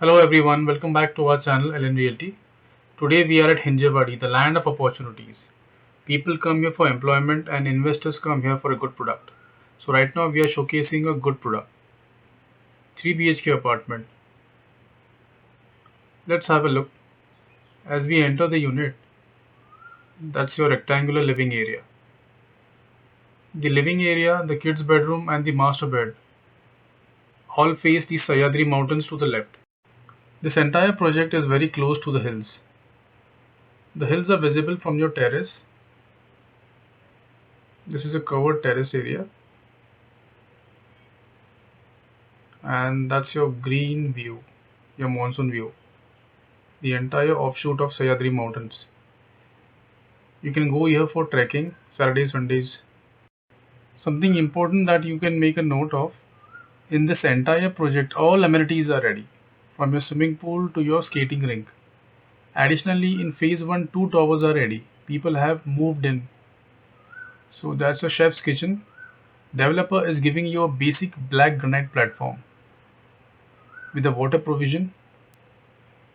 Hello everyone, welcome back to our channel LN Realty. Today we are at Hinjawadi, the land of opportunities. People come here for employment and investors come here for a good product. So right now we are showcasing a good product. 3 BHK apartment. Let's have a look. As we enter the unit, that's your rectangular living area. The living area, the kids bedroom and the master bed all face the Sahyadri mountains to the left. This entire project is very close to the hills. The hills are visible from your terrace. This is a covered terrace area. And that's your green view, your monsoon view, the entire offshoot of Sahyadri Mountains. You can go here for trekking Saturdays, Sundays. Something important that you can make a note of, in this entire project all amenities are ready, from your swimming pool to your skating rink. Additionally, in phase 1 2 towers are ready, people have moved in. So that's a chef's kitchen. Developer is giving you a basic black granite platform with a water provision,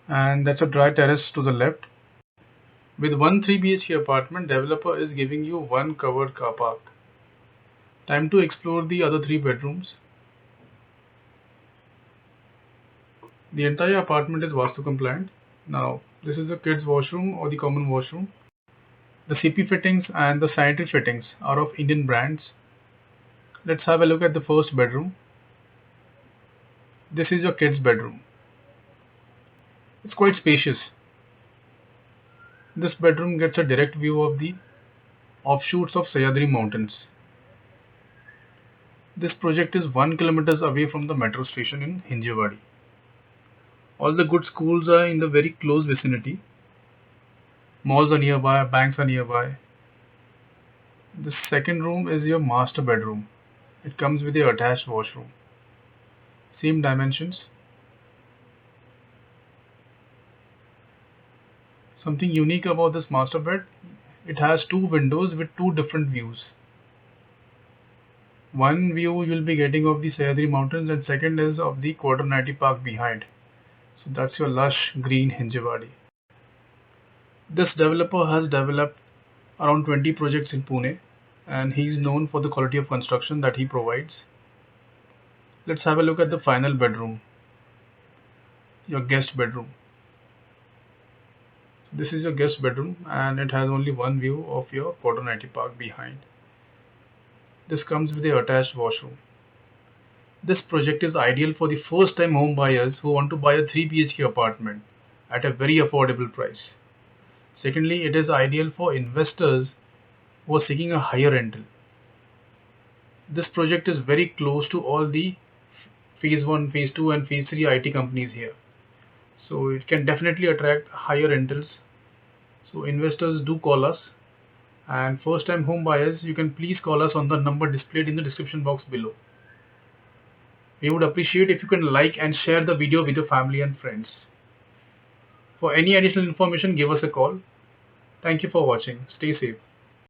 and that's a dry terrace to the left. With one 3 BHK apartment, developer is giving you one covered car park. Time to explore the other 3 bedrooms. The entire apartment is Vastu compliant. Now, this is the kids washroom or the common washroom. The CP fittings and the sanitary fittings are of Indian brands. Let's have a look at the first bedroom. This is your kids bedroom. It's quite spacious. This bedroom gets a direct view of the offshoots of Sahyadri Mountains. This project is 1 kilometers away from the metro station in Hinjawadi. All the good schools are in the very close vicinity. Malls are nearby, banks are nearby. The second room is your master bedroom. It comes with a attached washroom. Same dimensions. Something unique about this master bed, it has 2 windows with 2 different views. One view you'll be getting of the Sahyadri Mountains and second is of the Quadranati Park behind. So that's your lush green Hinjawadi. This developer has developed around 20 projects in Pune and he is known for the quality of construction that he provides. Let's have a look at the final bedroom, your guest bedroom. This is your guest bedroom and it has only one view of your Quadranati Park behind. This comes with a attached washroom. This project is ideal for the first time home buyers who want to buy a 3 BHK apartment at a very affordable price. Secondly, it is ideal for investors who are seeking a higher rental. This project is very close to all the phase 1, phase 2 and phase 3 IT companies here. So it can definitely attract higher rentals. So investors do call us, and first time home buyers, you can please call us on the number displayed in the description box below. We would appreciate if you can like and share the video with your family and friends. For any additional information, give us a call. Thank you for watching. Stay safe.